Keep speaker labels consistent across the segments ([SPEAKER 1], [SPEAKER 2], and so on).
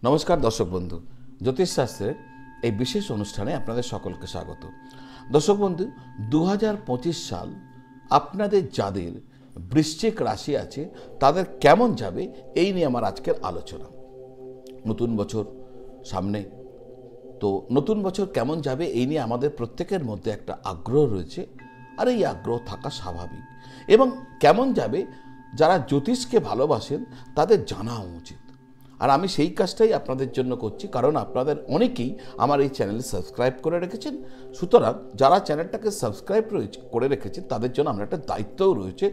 [SPEAKER 1] নমস্কার দর্শক বন্ধু, জ্যোতিষশাস্ত্রের এই বিশেষ অনুষ্ঠানে আপনাদের সকলকে স্বাগত। দর্শক বন্ধু, 2025 সাল আপনাদের যাদের বৃশ্চিক রাশি আছে তাদের কেমন যাবে এই নিয়ে আমার আজকের আলোচনা। নতুন বছর সামনে, তো নতুন বছর কেমন যাবে এই নিয়ে আমাদের প্রত্যেকের মধ্যে একটা আগ্রহ রয়েছে, আর এই আগ্রহ থাকা স্বাভাবিক। এবং কেমন যাবে যারা জ্যোতিষকে ভালোবাসেন তাদের জানা উচিত। আর আমি সেই কাজটাই আপনাদের জন্য করছি, কারণ আপনাদের অনেকেই আমার এই চ্যানেলে সাবস্ক্রাইব করে রেখেছেন। সুতরাং যারা চ্যানেলটাকে সাবস্ক্রাইব করে রেখেছেন তাদের জন্য আমার একটা দায়িত্বও রয়েছে,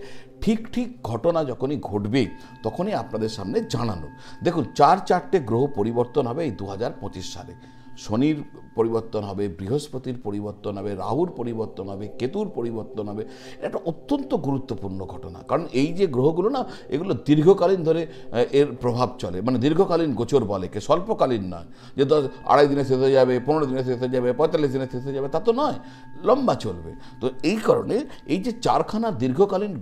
[SPEAKER 1] ঠিক ঘটনা যখনই ঘটবে তখনই আপনাদের সামনে জানানো। দেখুন, চারটে গ্রহ পরিবর্তন হবে এই 2025 সালে। শনির পরিবর্তন হবে, বৃহস্পতির পরিবর্তন হবে, রাহুর পরিবর্তন হবে, কেতুর পরিবর্তন হবে। এটা অত্যন্ত গুরুত্বপূর্ণ ঘটনা, কারণ এই যে গ্রহগুলো না, এগুলো দীর্ঘকালীন ধরে এর প্রভাব চলে, মানে দীর্ঘকালীন গোচর বলে, কে স্বল্পকালীন নয় যে 2.5 দিনে শেষ হয়ে যাবে, 15 দিনে শেষ হয়ে যাবে, 45 দিনে শেষ হয়ে যাবে, তা তো নয়, লম্বা চলবে। তো এই কারণে এই যে চারখানা দীর্ঘকালীন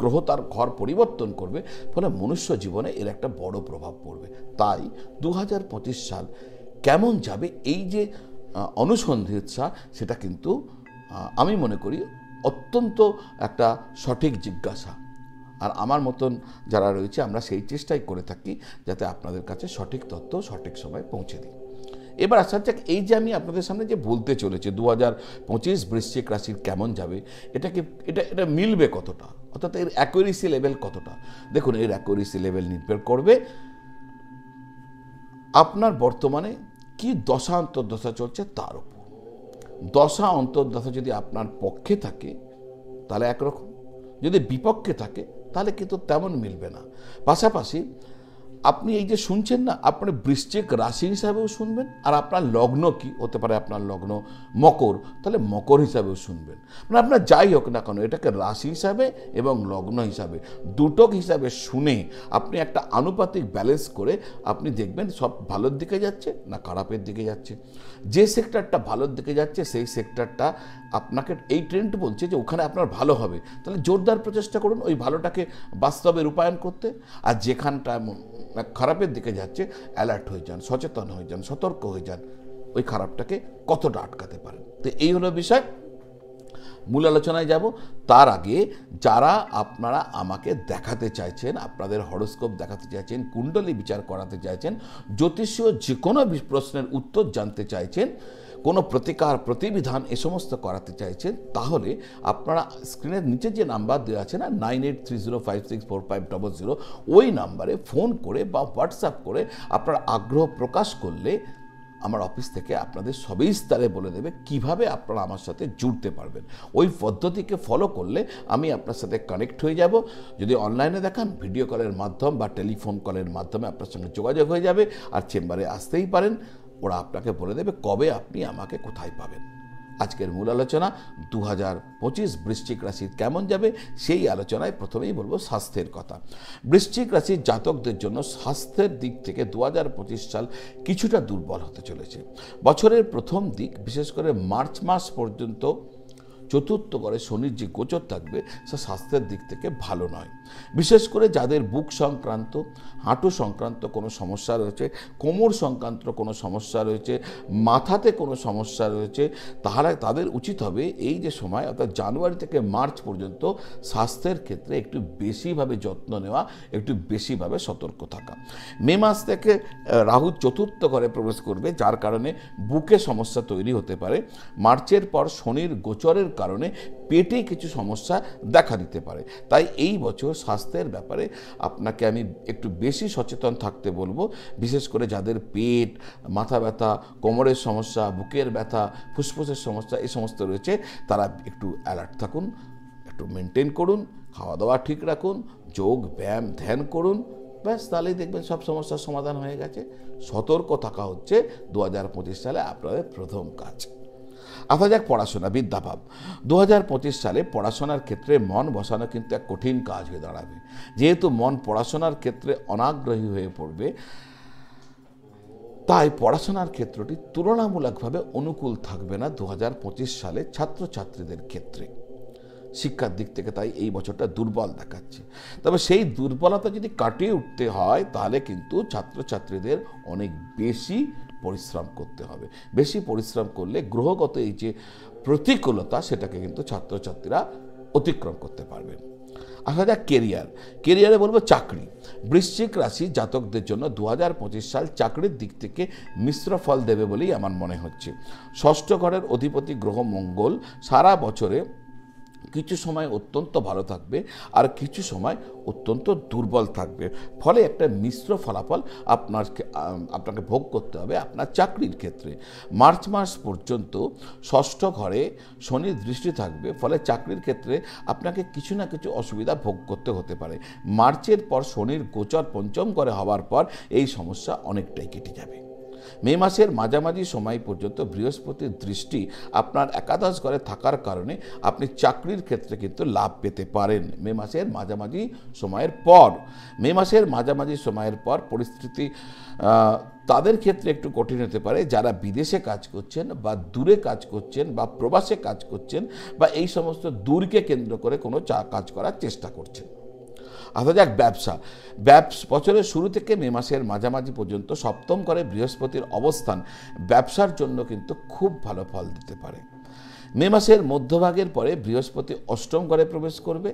[SPEAKER 1] গ্রহ তার ঘর পরিবর্তন করবে, ফলে মনুষ্য জীবনে এর একটা বড় প্রভাব পড়বে। তাই 2025 সাল কেমন যাবে এই যে অনুসন্ধিৎসা, সেটা কিন্তু আমি মনে করি অত্যন্ত একটা সঠিক জিজ্ঞাসা। আর আমার মতন যারা রয়েছে আমরা সেই চেষ্টাই করে থাকি যাতে আপনাদের কাছে সঠিক তথ্য সঠিক সময় পৌঁছে দিই। এবার আসা যাক, এই যে আমি আপনাদের সামনে যে বলতে চলেছি 2025 বৃশ্চিক রাশির কেমন যাবে, এটা মিলবে কতটা, অর্থাৎ এর অ্যাকুরেসি লেভেল কতটা। দেখুন, এর অ্যাকুরেসি লেভেল নির্ভর করবে আপনার বর্তমানে কি দশা অন্তর্দশা চলছে তার উপর। দশা অন্তর্দশা যদি আপনার পক্ষে থাকে তাহলে একরকম, যদি বিপক্ষে থাকে তাহলে কিন্তু তেমন মিলবে না। পাশাপাশি আপনি এই যে শুনছেন না, আপনি বৃশ্চিক রাশি হিসাবেও শুনবেন, আর আপনার লগ্ন কি হতে পারে, আপনার লগ্ন মকর, তাহলে মকর হিসাবেও শুনবেন। মানে আপনার যাই হোক না কেন, এটাকে রাশি হিসাবে এবং লগ্ন হিসাবে দুটো হিসাবে শুনে আপনি একটা আনুপাতিক ব্যালেন্স করে আপনি দেখবেন সব ভালোর দিকে যাচ্ছে না খারাপের দিকে যাচ্ছে। যে সেক্টরটা ভালোর দিকে যাচ্ছে সেই সেক্টরটা আপনাকে এই ট্রেন্ড বলছে যে ওখানে আপনার ভালো হবে, তাহলে জোরদার প্রচেষ্টা করুন ওই ভালোটাকে বাস্তবে রূপায়ণ করতে। আর যেখানটা খারাপের দিকে যাচ্ছে অ্যালার্ট হয়ে যান, সচেতন হয়ে যান, সতর্ক হয়ে যান, ওই খারাপটাকে কতটা আটকাতে পারেন। তো এই হলো বিষয়। মূল আলোচনায় যাব তার আগে যারা আপনারা আমাকে দেখাতে চাইছেন, আপনাদের হরোস্কোপ দেখাতে চাইছেন, কুণ্ডলী বিচার করাতে চাইছেন, জ্যোতিষীয় যে কোনো প্রশ্নের উত্তর জানতে চাইছেন, কোনো প্রতিকার প্রতিবিধান এ সমস্ত করাতে চাইছেন, তাহলে আপনারা স্ক্রিনের নিচে যে নাম্বার দেওয়া আছে না 9830564500, ওই নাম্বারে ফোন করে বা হোয়াটসঅ্যাপ করে আপনারা আগ্রহ প্রকাশ করলে আমার অফিস থেকে আপনাদের সবিস্তারে বলে দেবে কিভাবে আপনারা আমার সাথে জুড়তে পারবেন। ওই পদ্ধতিকে ফলো করলে আমি আপনার সাথে কানেক্ট হয়ে যাব। যদি অনলাইনে দেখান, ভিডিও কলের মাধ্যম বা টেলিফোন কলের মাধ্যমে আপনার সঙ্গে যোগাযোগ হয়ে যাবে, আর চেম্বারে আসতেই পারেন, ওরা আপনাকে বলে দেবে কবে আপনি আমাকে কোথায় পাবেন। আজকের মূল আলোচনা 2025 বৃশ্চিক রাশির কেমন যাবে সেই আলোচনায় প্রথমেই বলবো স্বাস্থ্যের কথা। বৃশ্চিক রাশির জাতকদের জন্য স্বাস্থ্যের দিক থেকে 2025 সাল কিছুটা দুর্বল হতে চলেছে। বছরের প্রথম দিক, বিশেষ করে মার্চ মাস পর্যন্ত চতুর্থ ঘরে শনির যে গোচর থাকবে সে স্বাস্থ্যের দিক থেকে ভালো নয়। বিশেষ করে যাদের বুক সংক্রান্ত, হাঁটু সংক্রান্ত কোনো সমস্যা রয়েছে, কোমর সংক্রান্ত কোনো সমস্যা রয়েছে, মাথাতে কোনো সমস্যা রয়েছে, তাহলে তাদের উচিত হবে এই যে সময়, অর্থাৎ জানুয়ারি থেকে মার্চ পর্যন্ত স্বাস্থ্যের ক্ষেত্রে একটু বেশিভাবে যত্ন নেওয়া, একটু বেশিভাবে সতর্ক থাকা। মে মাস থেকে রাহু চতুর্থ ঘরে প্রবেশ করবে, যার কারণে বুকে সমস্যা তৈরি হতে পারে। মার্চের পর শনির গোচরের কারণে পেটে কিছু সমস্যা দেখা দিতে পারে। তাই এই বছর স্বাস্থ্যের ব্যাপারে আপনাকে আমি একটু বেশি সচেতন থাকতে বলবো। বিশেষ করে যাদের পেট, মাথা ব্যথা, কোমরের সমস্যা, বুকের ব্যথা, ফুসফুসের সমস্যা এই সমস্ত রয়েছে, তারা একটু অ্যালার্ট থাকুন, একটু মেনটেন করুন, খাওয়া দাওয়া ঠিক রাখুন, যোগ ব্যায়াম ধ্যান করুন, ব্যাস তাহলেই দেখবেন সব সমস্যার সমাধান হয়ে গেছে। সতর্ক থাকা হচ্ছে 2025 সালে আপনাদের প্রথম কাজ। আসা যাক পড়াশোনা, বিদ্যাভাব। 2025 সালে পড়াশোনার ক্ষেত্রে মন বসানো কিন্তু এক কঠিন কাজ হয়ে দাঁড়াবে। যেহেতু মন পড়াশোনার ক্ষেত্রে অনাগ্রহী হয়ে পড়বে, তাই পড়াশোনার ক্ষেত্রটি তুলনামূলকভাবে অনুকূল থাকবে না 2025 সালে ছাত্রছাত্রীদের ক্ষেত্রে। শিক্ষার দিক থেকে তাই এই বছরটা দুর্বল দেখাচ্ছে। তবে সেই দুর্বলতা যদি কাটিয়ে উঠতে হয় তাহলে কিন্তু ছাত্রছাত্রীদের অনেক বেশি পরিশ্রম করতে হবে। বেশি পরিশ্রম করলে গ্রহগত এই যে প্রতিকূলতা সেটাকে কিন্তু ছাত্রছাত্রীরা অতিক্রম করতে পারবেন। আসা যাক কেরিয়ারে বলবো চাকরি। বৃশ্চিক রাশি জাতকদের জন্য 2025 সাল চাকরির দিক থেকে মিশ্র ফল দেবে বলেই আমার মনে হচ্ছে। ষষ্ঠ ঘরের অধিপতি গ্রহ মঙ্গল সারা বছরে কিছু সময় অত্যন্ত ভালো থাকবে আর কিছু সময় অত্যন্ত দুর্বল থাকবে। ফলে একটা মিশ্র ফলাফল আপনাকে ভোগ করতে হবে আপনার চাকরির ক্ষেত্রে। মার্চ মাস পর্যন্ত ষষ্ঠ ঘরে শনির দৃষ্টি থাকবে, ফলে চাকরির ক্ষেত্রে আপনাকে কিছু না কিছু অসুবিধা ভোগ করতে হতে পারে। মার্চের পর শনির গোচর পঞ্চম ঘরে হওয়ার পর এই সমস্যা অনেকটাই কেটে যাবে। মে মাসের মাঝামাঝি সময় পর্যন্ত বৃহস্পতির দৃষ্টি আপনার একাদশ ঘরে থাকার কারণে আপনি চাকরির ক্ষেত্রে কিন্তু লাভ পেতে পারেন মে মাসের মাঝামাঝি সময়ের পর। পরিস্থিতি তাদের ক্ষেত্রে একটু কঠিন হতে পারে যারা বিদেশে কাজ করছেন বা দূরে কাজ করছেন বা প্রবাসে কাজ করছেন বা এই সমস্ত দূরকে কেন্দ্র করে কোনো কাজ করার চেষ্টা করছেন। আসা যাক ব্যবসা। বছরের শুরু থেকে মে মাসের মাঝামাঝি পর্যন্ত সপ্তম ঘরে বৃহস্পতির অবস্থান ব্যবসার জন্য কিন্তু খুব ভালো ফল দিতে পারে। মে মাসের মধ্যভাগের পরে বৃহস্পতি অষ্টম ঘরে প্রবেশ করবে,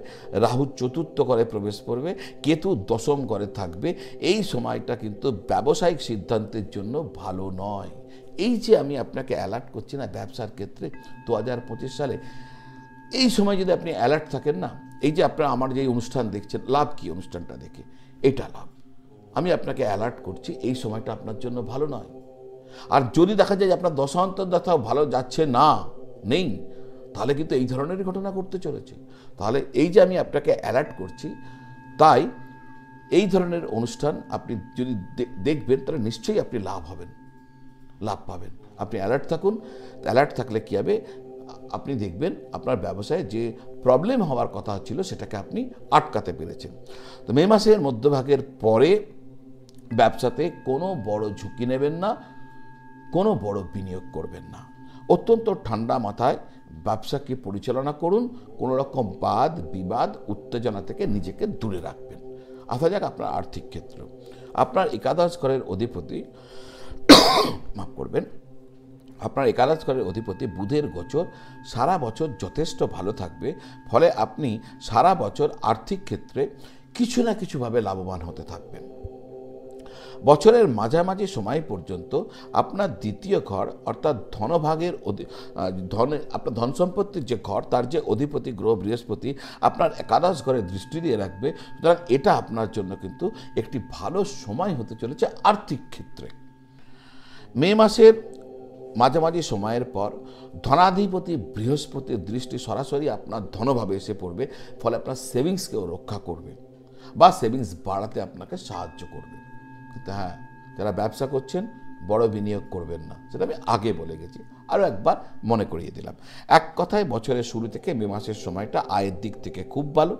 [SPEAKER 1] রাহু চতুর্থ ঘরে প্রবেশ করবে, কেতু দশম ঘরে থাকবে। এই সময়টা কিন্তু ব্যবসায়িক সিদ্ধান্তের জন্য ভালো নয়। এই যে আমি আপনাকে অ্যালার্ট করছি না ব্যবসার ক্ষেত্রে 2025 সালে, এই সময় যদি আপনি অ্যালার্ট থাকেন না, এই যে আপনারা আমার যে অনুষ্ঠান দেখছেন, লাভ কি অনুষ্ঠানটা দেখে, এটা লাভ। আমি আপনাকে অ্যালার্ট করছি এই সময়টা আপনার জন্য ভালো নয়। আর যদি দেখা যায় যে আপনার দশান্তর দশাও ভালো যাচ্ছে না, নেই, তাহলে কিন্তু এই ধরনেরই ঘটনা ঘটতে চলেছে। তাহলে এই যে আমি আপনাকে অ্যালার্ট করছি, তাই এই ধরনের অনুষ্ঠান আপনি যদি দেখবেন তাহলে নিশ্চয়ই আপনি লাভ পাবেন। আপনি অ্যালার্ট থাকুন। অ্যালার্ট থাকলে কী হবে, আপনি দেখবেন আপনার ব্যবসায় যে প্রবলেম হওয়ার কথা ছিল সেটাকে আপনি আটকাতে পেরেছেন। তো মে মাসের মধ্যভাগের পরে ব্যবসাতে কোনো বড় ঝুঁকি নেবেন না, কোনো বড় বিনিয়োগ করবেন না। অত্যন্ত ঠান্ডা মাথায় ব্যবসাকে পরিচালনা করুন। কোনো রকম বাদ বিবাদ উত্তেজনা থেকে নিজেকে দূরে রাখবেন। আসা যাক আপনার আর্থিক ক্ষেত্র। আপনার একাদশ ঘরের অধিপতি আপনার একাদশ ঘরের অধিপতি বুধের গোচর সারা বছর যথেষ্ট ভালো থাকবে। ফলে আপনি সারা বছর আর্থিক ক্ষেত্রে কিছু না কিছুভাবে লাভবান হতে থাকবেন। বছরের মাঝামাঝি সময় পর্যন্ত আপনার দ্বিতীয় ঘর অর্থাৎ ধনভাগের আপনার ধন সম্পত্তির যে ঘর, তার যে অধিপতি গ্রহ বৃহস্পতি আপনার একাদশ ঘরে দৃষ্টি দিয়ে রাখবে। সুতরাং এটা আপনার জন্য কিন্তু একটি ভালো সময় হতে চলেছে আর্থিক ক্ষেত্রে। মে মাসের মাঝামাঝি সময়ের পর ধনাধিপতি বৃহস্পতির দৃষ্টি সরাসরি আপনার ধনভাবে এসে পড়বে। ফলে আপনার সেভিংসকেও রক্ষা করবে বা সেভিংস বাড়াতে আপনাকে সাহায্য করবে। কিন্তু হ্যাঁ, যারা ব্যবসা করছেন বড় বিনিয়োগ করবেন না, সেটা আমি আগে বলে গেছি, আরও একবার মনে করিয়ে দিলাম। এক কথায় বছরের শুরু থেকে মে মাসের সময়টা আয়ের দিক থেকে খুব ভালো,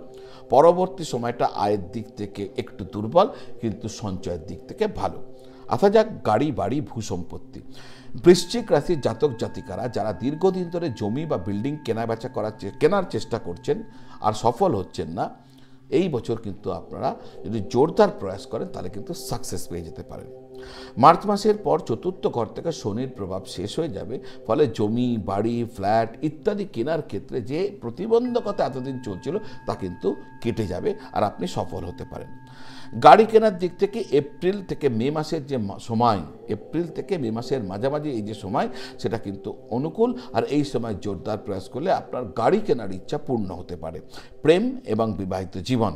[SPEAKER 1] পরবর্তী সময়টা আয়ের দিক থেকে একটু দুর্বল, কিন্তু সঞ্চয়ের দিক থেকে ভালো। আসা যাক গাড়ি বাড়ি ভূসম্পত্তি। বৃশ্চিক রাশির জাতক জাতিকারা যারা দীর্ঘদিন ধরে জমি বা বিল্ডিং কেনার চেষ্টা করছেন আর সফল হচ্ছেন না, এই বছর কিন্তু আপনারা যদি জোরদার প্রয়াস করেন তাহলে কিন্তু সাকসেস পেয়ে যেতে পারেন। মার্চ মাসের পর চতুর্থ ঘর থেকে শনির প্রভাব শেষ হয়ে যাবে। ফলে জমি বাড়ি ফ্ল্যাট ইত্যাদি কেনার ক্ষেত্রে যে প্রতিবন্ধকতা এতদিন চলছিল তা কিন্তু কেটে যাবে আর আপনি সফল হতে পারেন। গাড়ি কেনার দিক থেকে এপ্রিল থেকে মে মাসের মাঝামাঝি এই যে সময়, সেটা কিন্তু অনুকূল। আর এই সময় জোরদার প্রয়াস করলে আপনার গাড়ি কেনার ইচ্ছা পূর্ণ হতে পারে। প্রেম এবং বিবাহিত জীবন।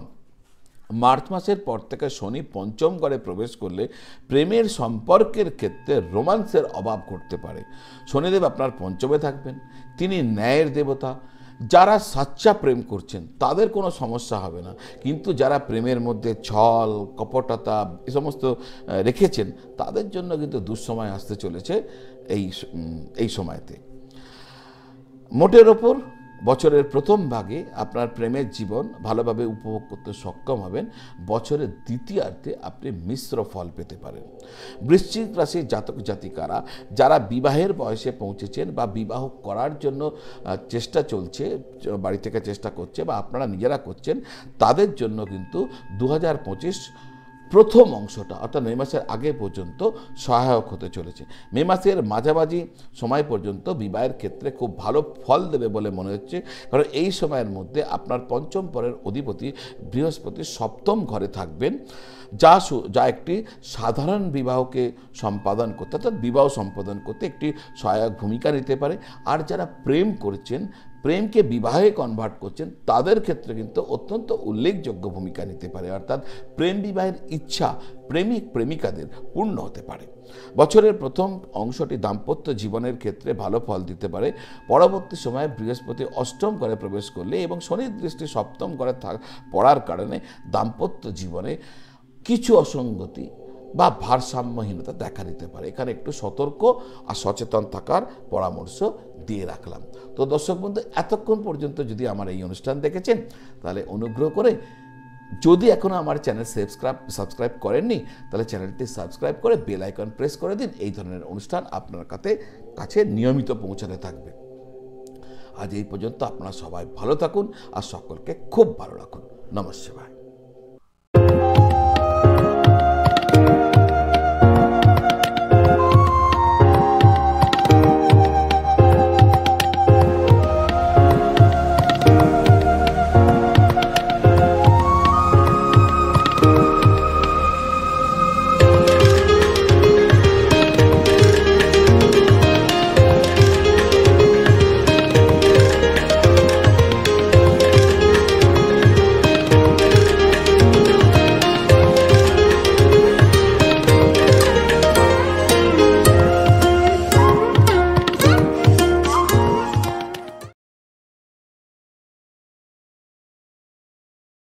[SPEAKER 1] মার্চ মাসের পর থেকে শনি পঞ্চম ঘরে প্রবেশ করলে প্রেমের সম্পর্কের ক্ষেত্রে রোমান্সের অভাব ঘটতে পারে। শনিদেব আপনার পঞ্চমে থাকবেন, তিনি ন্যায়ের দেবতা। যারা সাচ্চা প্রেম করছেন তাদের কোনো সমস্যা হবে না, কিন্তু যারা প্রেমের মধ্যে ছল কপটতা এই সমস্ত রেখেছেন তাদের জন্য কিন্তু দুঃসময় আসতে চলেছে এই সময়তে। মোটের ওপর বছরের প্রথম ভাগে আপনার প্রেমের জীবন ভালোভাবে উপভোগ করতে সক্ষম হবেন। বছরের দ্বিতীয়ার্ধে আপনি মিশ্র ফল পেতে পারেন। বৃশ্চিক রাশির জাতক জাতিকারা যারা বিবাহের বয়সে পৌঁছেছেন বা বিবাহ করার জন্য চেষ্টা চলছে, বাড়ি থেকে চেষ্টা করছে বা আপনারা নিজেরা করছেন, তাদের জন্য কিন্তু 2025 প্রথম অংশটা অর্থাৎ মে মাসের আগে পর্যন্ত সহায়ক হতে চলেছে। মে মাসের মাঝামাঝি সময় পর্যন্ত বিবাহের ক্ষেত্রে খুব ভালো ফল দেবে বলে মনে হচ্ছে, কারণ এই সময়ের মধ্যে আপনার পঞ্চম পরের অধিপতি বৃহস্পতি সপ্তম ঘরে থাকবেন, যা একটি সাধারণ বিবাহকে সম্পাদন করতে অর্থাৎ বিবাহ সম্পাদন করতে একটি সহায়ক ভূমিকা নিতে পারে। আর যারা প্রেম করছেন, প্রেমকে বিবাহে কনভার্ট করছেন, তাদের ক্ষেত্রে কিন্তু অত্যন্ত উল্লেখযোগ্য ভূমিকা নিতে পারে, অর্থাৎ প্রেম বিবাহের ইচ্ছা প্রেমিক প্রেমিকাদের পূর্ণ হতে পারে। বছরের প্রথম অংশটি দাম্পত্য জীবনের ক্ষেত্রে ভালো ফল দিতে পারে। পরবর্তী সময়ে বৃহস্পতি অষ্টম ঘরে প্রবেশ করলে এবং শনির দৃষ্টি সপ্তম ঘরে পড়ার কারণে দাম্পত্য জীবনে কিছু অসঙ্গতি বা ভারসাম্যহীনতা দেখা দিতে পারে। এখানে একটু সতর্ক আর সচেতন থাকার পরামর্শ দিয়ে রাখলাম। তো দর্শক বন্ধু, এতক্ষণ পর্যন্ত যদি আমার এই অনুষ্ঠান দেখেছেন, তাহলে অনুগ্রহ করে, যদি এখনও আমার চ্যানেল সাবস্ক্রাইব করেননি, তাহলে চ্যানেলটি সাবস্ক্রাইব করে বেল আইকন প্রেস করে দিন। এই ধরনের অনুষ্ঠান আপনার কাছে নিয়মিত পৌঁছাতে থাকবে। আজ এই পর্যন্ত। আপনারা সবাই ভালো থাকুন আর সকলকে খুব ভালো রাখুন। নমস্কার।